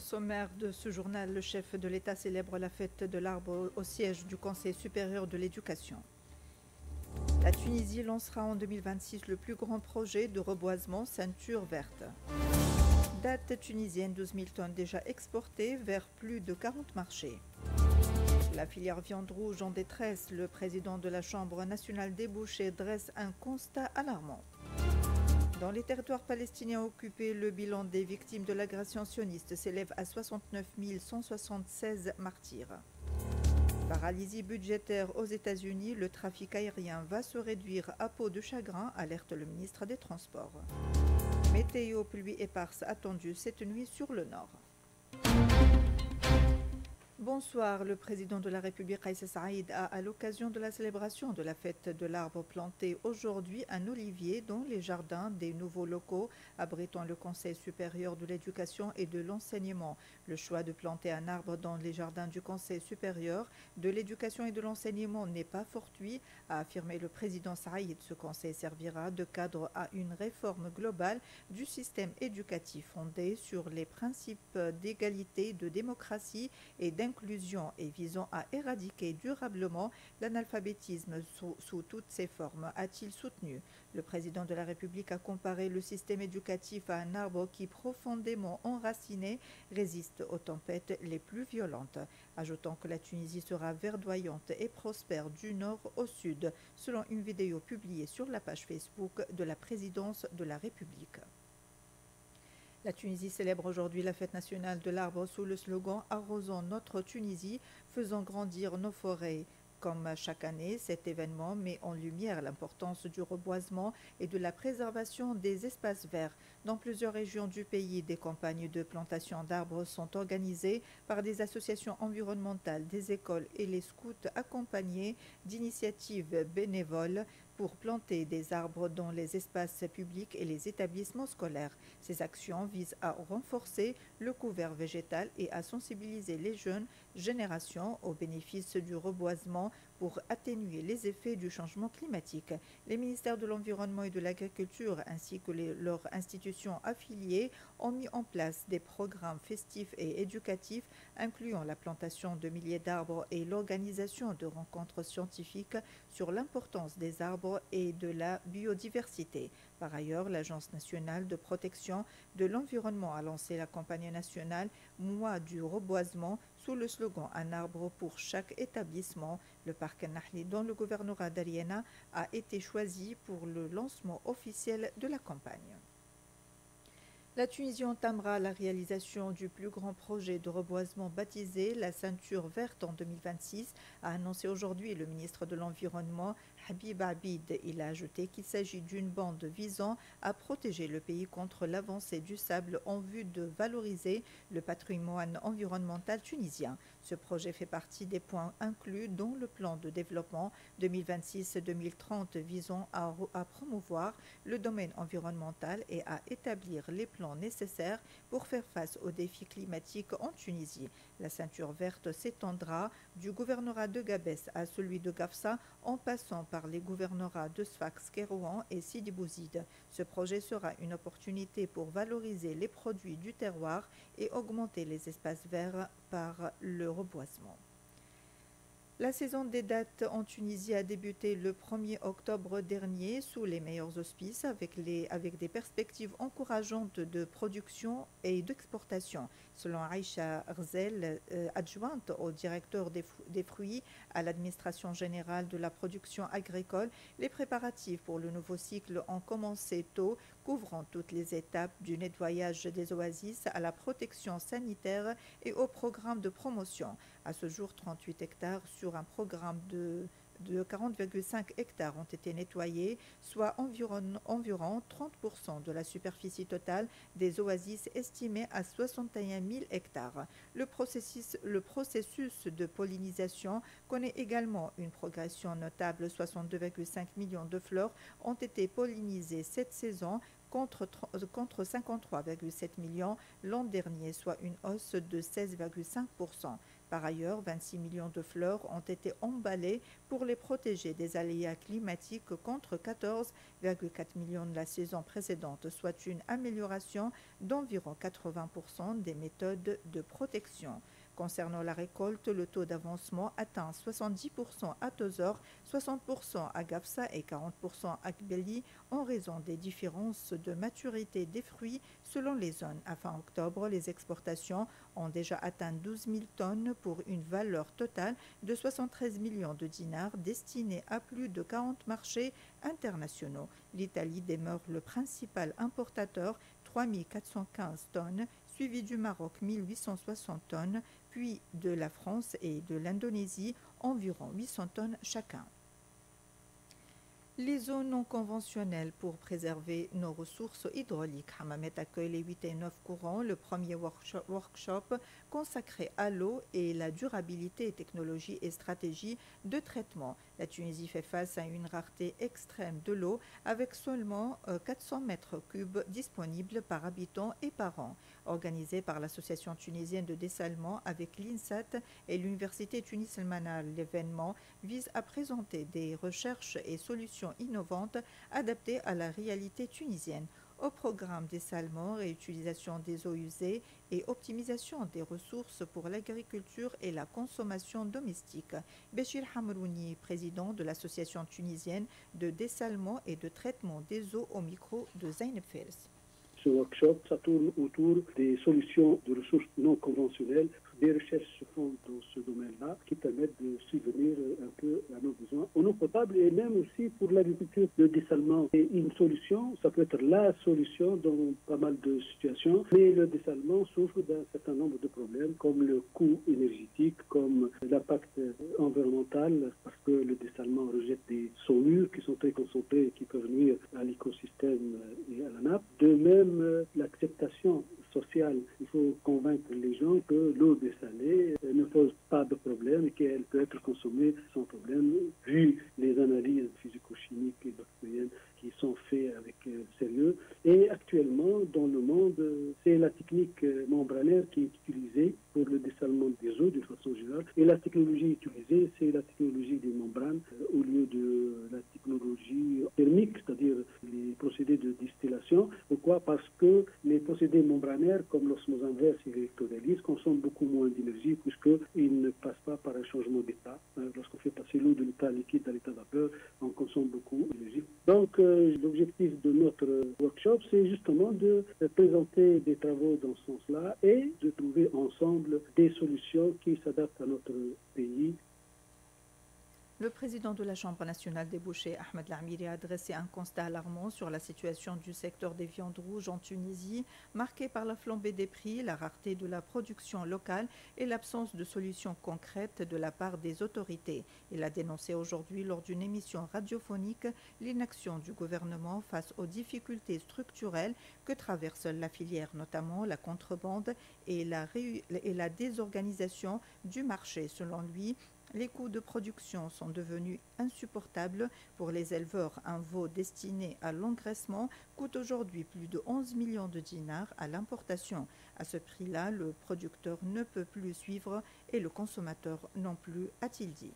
sommaire de ce journal, le chef de l'État célèbre la fête de l'arbre au siège du Conseil supérieur de l'éducation. La Tunisie lancera en 2026 le plus grand projet de reboisement ceinture verte. Date tunisienne, 12 000 tonnes déjà exportées vers plus de 40 marchés. La filière viande rouge en détresse, le président de la Chambre nationale des bouchers dresse un constat alarmant. Dans les territoires palestiniens occupés, le bilan des victimes de l'agression sioniste s'élève à 69 176 martyrs. Paralysie budgétaire aux États-Unis, le trafic aérien va se réduire à peau de chagrin, alerte le ministre des Transports. Météo, pluie éparse attendue cette nuit sur le nord. Bonsoir, le président de la République Kais Saïed a, à l'occasion de la célébration de la fête de l'arbre, planté aujourd'hui un olivier dans les jardins des nouveaux locaux abritant le Conseil supérieur de l'éducation et de l'enseignement. Le choix de planter un arbre dans les jardins du Conseil supérieur de l'éducation et de l'enseignement n'est pas fortuit, a affirmé le président Saïed. Ce conseil servira de cadre à une réforme globale du système éducatif fondé sur les principes d'égalité, de démocratie et d'inclusion et visant à éradiquer durablement l'analphabétisme sous toutes ses formes, a-t-il soutenu. Le président de la République a comparé le système éducatif à un arbre qui, profondément enraciné, résiste aux tempêtes les plus violentes, ajoutant que la Tunisie sera verdoyante et prospère du nord au sud, selon une vidéo publiée sur la page Facebook de la présidence de la République. La Tunisie célèbre aujourd'hui la fête nationale de l'arbre sous le slogan « Arrosons notre Tunisie, faisons grandir nos forêts ». Comme chaque année, cet événement met en lumière l'importance du reboisement et de la préservation des espaces verts. Dans plusieurs régions du pays, des campagnes de plantation d'arbres sont organisées par des associations environnementales, des écoles et les scouts accompagnés d'initiatives bénévoles pour planter des arbres dans les espaces publics et les établissements scolaires. Ces actions visent à renforcer le couvert végétal et à sensibiliser les jeunes générations aux bénéfices du reboisement pour atténuer les effets du changement climatique. Les ministères de l'Environnement et de l'Agriculture ainsi que leurs institutions affiliées ont mis en place des programmes festifs et éducatifs incluant la plantation de milliers d'arbres et l'organisation de rencontres scientifiques sur l'importance des arbres et de la biodiversité. Par ailleurs, l'Agence nationale de protection de l'environnement a lancé la campagne nationale Mois du reboisement sous le slogan Un arbre pour chaque établissement. Le parc Nahli, dont le gouvernorat d'Ariana, a été choisi pour le lancement officiel de la campagne. La Tunisie entamera la réalisation du plus grand projet de reboisement baptisé la ceinture verte en 2026, a annoncé aujourd'hui le ministre de l'Environnement Habib Abid. Il a ajouté qu'il s'agit d'une bande visant à protéger le pays contre l'avancée du sable en vue de valoriser le patrimoine environnemental tunisien. Ce projet fait partie des points inclus dans le plan de développement 2026-2030 visant à promouvoir le domaine environnemental et à établir les plans nécessaires pour faire face aux défis climatiques en Tunisie. La ceinture verte s'étendra du gouvernorat de Gabès à celui de Gafsa en passant par les gouvernorats de Sfax, Kérouan et Sidi Bouzid. Ce projet sera une opportunité pour valoriser les produits du terroir et augmenter les espaces verts par le reboisement. La saison des dattes en Tunisie a débuté le 1er octobre dernier sous les meilleurs auspices avec des perspectives encourageantes de production et d'exportation. Selon Aïcha Rzel, adjointe au directeur des fruits à l'administration générale de la production agricole, les préparatifs pour le nouveau cycle ont commencé tôt, couvrant toutes les étapes du nettoyage des oasis à la protection sanitaire et au programme de promotion. À ce jour, 38 hectares sur un programme de 40,5 hectares ont été nettoyés, soit environ 30% de la superficie totale des oasis estimée à 61 000 hectares. Le processus de pollinisation connaît également une progression notable. 62,5 millions de fleurs ont été pollinisées cette saison contre 53,7 millions l'an dernier, soit une hausse de 16,5%. Par ailleurs, 26 millions de fleurs ont été emballées pour les protéger des aléas climatiques contre 14,4 millions de la saison précédente, soit une amélioration d'environ 80% des méthodes de protection. Concernant la récolte, le taux d'avancement atteint 70% à Tozor, 60% à Gafsa et 40% à Kbeli en raison des différences de maturité des fruits selon les zones. À fin octobre, les exportations ont déjà atteint 12 000 tonnes pour une valeur totale de 73 millions de dinars destinés à plus de 40 marchés internationaux. L'Italie demeure le principal importateur, 3 415 tonnes, suivi du Maroc 1860 tonnes, puis de la France et de l'Indonésie, environ 800 tonnes chacun. Les zones non conventionnelles pour préserver nos ressources hydrauliques. Hammamet accueille les 8 et 9 courants, le premier workshop consacré à l'eau et la durabilité, technologies et stratégies de traitement. La Tunisie fait face à une rareté extrême de l'eau avec seulement 400 mètres cubes disponibles par habitant et par an. Organisé par l'Association tunisienne de dessalement avec l'INSAT et l'Université Tunis El Manal, l'événement vise à présenter des recherches et solutions innovantes adaptées à la réalité tunisienne. Au programme dessalement, réutilisation des eaux usées et optimisation des ressources pour l'agriculture et la consommation domestique. Béchir Hamrouni, président de l'Association tunisienne de dessalement et de traitement des eaux, au micro de Zainab Fers. Ce workshop, ça tourne autour des solutions de ressources non conventionnelles. Des recherches se font dans ce domaine-là qui permettent de subvenir un peu à nos besoins en eau potable et même aussi pour l'agriculture. Le dessalement est une solution, ça peut être la solution dans pas mal de situations, mais le dessalement souffre d'un certain nombre de problèmes comme le coût énergétique, comme l'impact environnemental, parce que le dessalement rejette des solures qui sont très concentrés et qui peuvent nuire à l'écosystème et à la nappe. De même, l'acceptation sociale. Il faut convaincre les gens que l'eau dessalée ne pose pas de problème et qu'elle peut être consommée sans problème, vu les analyses physico-chimiques et bactériennes qui sont faites avec sérieux. Et actuellement, dans le monde, c'est la technique membranaire qui est utilisée pour le dessalement des eaux d'une façon générale. Et la technologie utilisée, c'est la technologie des membranes au lieu de la technologie thermique, c'est-à-dire les procédés de distillation. Pourquoi? Parce que les procédés membranaires, comme l'osmose inverse et l'électrolyse, consomment beaucoup moins d'énergie puisqu'ils ne passent pas par un changement d'état. Lorsqu'on fait passer l'eau de l'état liquide à l'état vapeur, on consomme beaucoup d'énergie. Donc, l'objectif de notre workshop, c'est justement de présenter des travaux dans ce sens-là et de trouver ensemble des solutions qui s'adaptent à notre pays. Le président de la Chambre nationale des bouchers, Ahmed Lamiri, a adressé un constat alarmant sur la situation du secteur des viandes rouges en Tunisie, marqué par la flambée des prix, la rareté de la production locale et l'absence de solutions concrètes de la part des autorités. Il a dénoncé aujourd'hui, lors d'une émission radiophonique, l'inaction du gouvernement face aux difficultés structurelles que traverse la filière, notamment la contrebande et la désorganisation du marché. Selon lui, les coûts de production sont devenus insupportables pour les éleveurs. Un veau destiné à l'engraissement coûte aujourd'hui plus de 11 millions de dinars à l'importation. À ce prix-là, le producteur ne peut plus suivre et le consommateur non plus, a-t-il dit.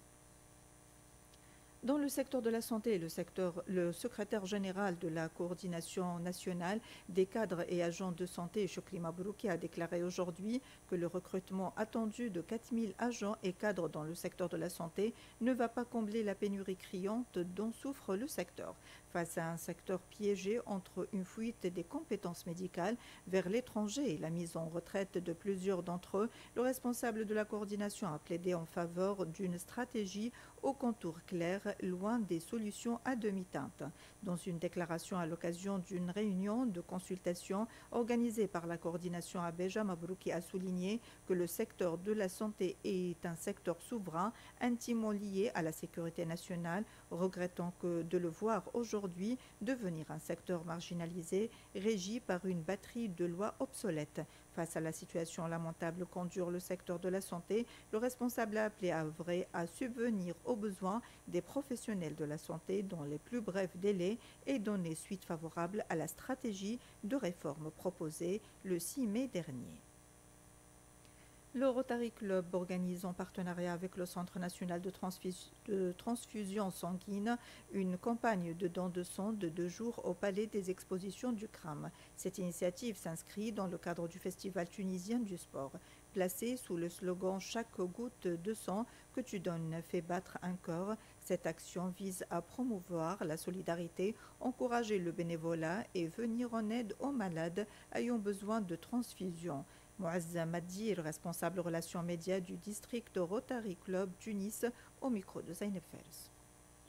Dans le secteur de la santé, le secrétaire général de la coordination nationale des cadres et agents de santé, Chokri Mabrouki, a déclaré aujourd'hui que le recrutement attendu de 4 000 agents et cadres dans le secteur de la santé ne va pas combler la pénurie criante dont souffre le secteur. Face à un secteur piégé entre une fuite des compétences médicales vers l'étranger et la mise en retraite de plusieurs d'entre eux, le responsable de la coordination a plaidé en faveur d'une stratégie aux contours clairs, loin des solutions à demi-teinte. Dans une déclaration à l'occasion d'une réunion de consultation organisée par la coordination à Béja, Mabrouki a souligné que le secteur de la santé est un secteur souverain, intimement lié à la sécurité nationale, regrettant de le voir aujourd'hui devenir un secteur marginalisé, régi par une batterie de lois obsolètes. Face à la situation lamentable qu'endure le secteur de la santé, le responsable a appelé à œuvrer à subvenir aux besoins des professionnels de la santé dans les plus brefs délais et donner suite favorable à la stratégie de réforme proposée le 6 mai dernier. Le Rotary Club organise en partenariat avec le Centre national de transfusion sanguine une campagne de dons de sang de 2 jours au Palais des Expositions du CRAM. Cette initiative s'inscrit dans le cadre du Festival tunisien du sport. Placée sous le slogan « Chaque goutte de sang que tu donnes fait battre un corps », cette action vise à promouvoir la solidarité, encourager le bénévolat et venir en aide aux malades ayant besoin de transfusion. Mouazza Maddi est le responsable relations médias du district Rotary Club Tunis au micro de Zaineb Fers.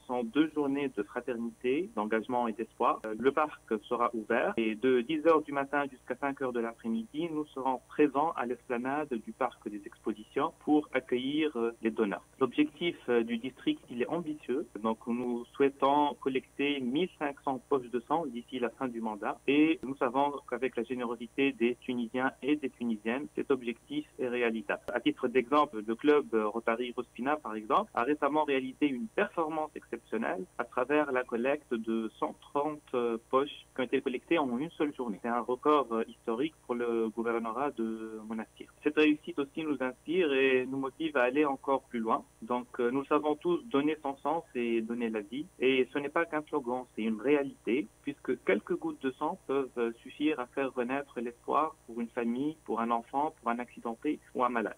Ce sont 2 journées de fraternité, d'engagement et d'espoir. Le parc sera ouvert et de 10h du matin jusqu'à 5h de l'après-midi, nous serons présents à l'esplanade du parc des expositions pour accueillir les donneurs. L'objectif du district, il est ambitieux. Donc nous souhaitons collecter 1500 poches de sang d'ici la fin du mandat et nous savons qu'avec la générosité des Tunisiens et des Tunisiennes, cet objectif est réalisable. À titre d'exemple, le club Rotary Rospina, par exemple, a récemment réalisé une performance exceptionnelle à travers la collecte de 130 poches qui ont été collectées en une seule journée. C'est un record historique pour le gouvernorat de Monastir. Cette réussite aussi nous inspire et nous motive à aller encore plus loin. Donc nous savons tous donner son sens et donner la vie. Et ce n'est pas qu'un slogan, c'est une réalité, puisque quelques gouttes de sang peuvent suffire à faire renaître l'espoir pour une famille, pour un enfant, pour un accidenté ou un malade.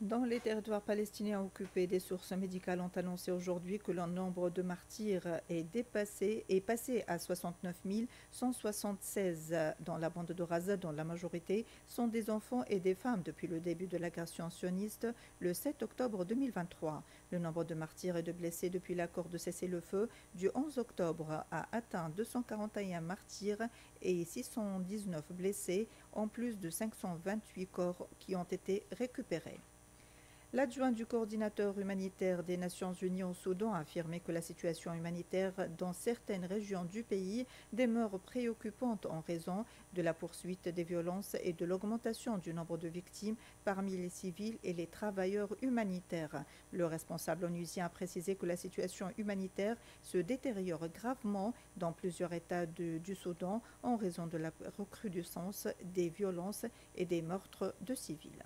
Dans les territoires palestiniens occupés, des sources médicales ont annoncé aujourd'hui que le nombre de martyrs est passé à 69 176 dans la bande de Gaza, dont la majorité sont des enfants et des femmes depuis le début de l'agression sioniste le 7 octobre 2023. Le nombre de martyrs et de blessés depuis l'accord de cessez-le-feu du 11 octobre a atteint 241 martyrs et 619 blessés, en plus de 528 corps qui ont été récupérés. L'adjoint du coordinateur humanitaire des Nations Unies au Soudan a affirmé que la situation humanitaire dans certaines régions du pays demeure préoccupante en raison de la poursuite des violences et de l'augmentation du nombre de victimes parmi les civils et les travailleurs humanitaires. Le responsable onusien a précisé que la situation humanitaire se détériore gravement dans plusieurs États du Soudan en raison de la recrudescence des violences et des meurtres de civils.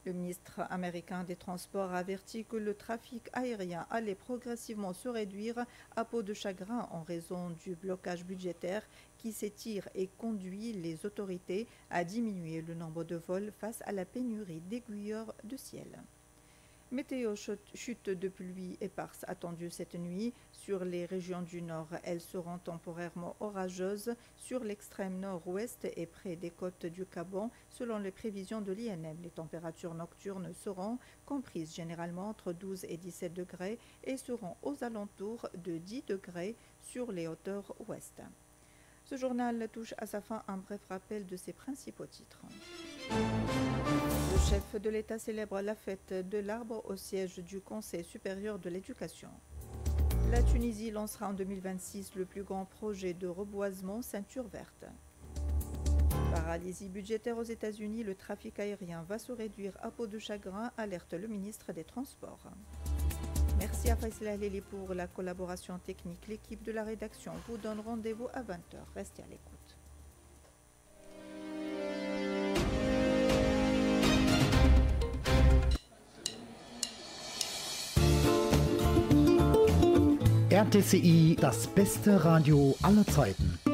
Le ministre américain des Transports a averti que le trafic aérien allait progressivement se réduire à peau de chagrin en raison du blocage budgétaire qui s'étire et conduit les autorités à diminuer le nombre de vols face à la pénurie d'aiguilleurs de ciel. Météo, chute de pluie éparse attendue cette nuit sur les régions du nord. Elles seront temporairement orageuses sur l'extrême nord-ouest et près des côtes du Gabon, selon les prévisions de l'INM. Les températures nocturnes seront comprises généralement entre 12 et 17 degrés et seront aux alentours de 10 degrés sur les hauteurs ouest. Ce journal touche à sa fin un bref rappel de ses principaux titres. Le chef de l'État célèbre la fête de l'arbre au siège du Conseil supérieur de l'éducation. La Tunisie lancera en 2026 le plus grand projet de reboisement ceinture verte. Paralysie budgétaire aux États-Unis, le trafic aérien va se réduire à peau de chagrin, alerte le ministre des Transports. Merci à Faisal Halili pour la collaboration technique. L'équipe de la rédaction vous donne rendez-vous à 20h. Restez à l'écoute. RTCI, das beste Radio aller Zeiten.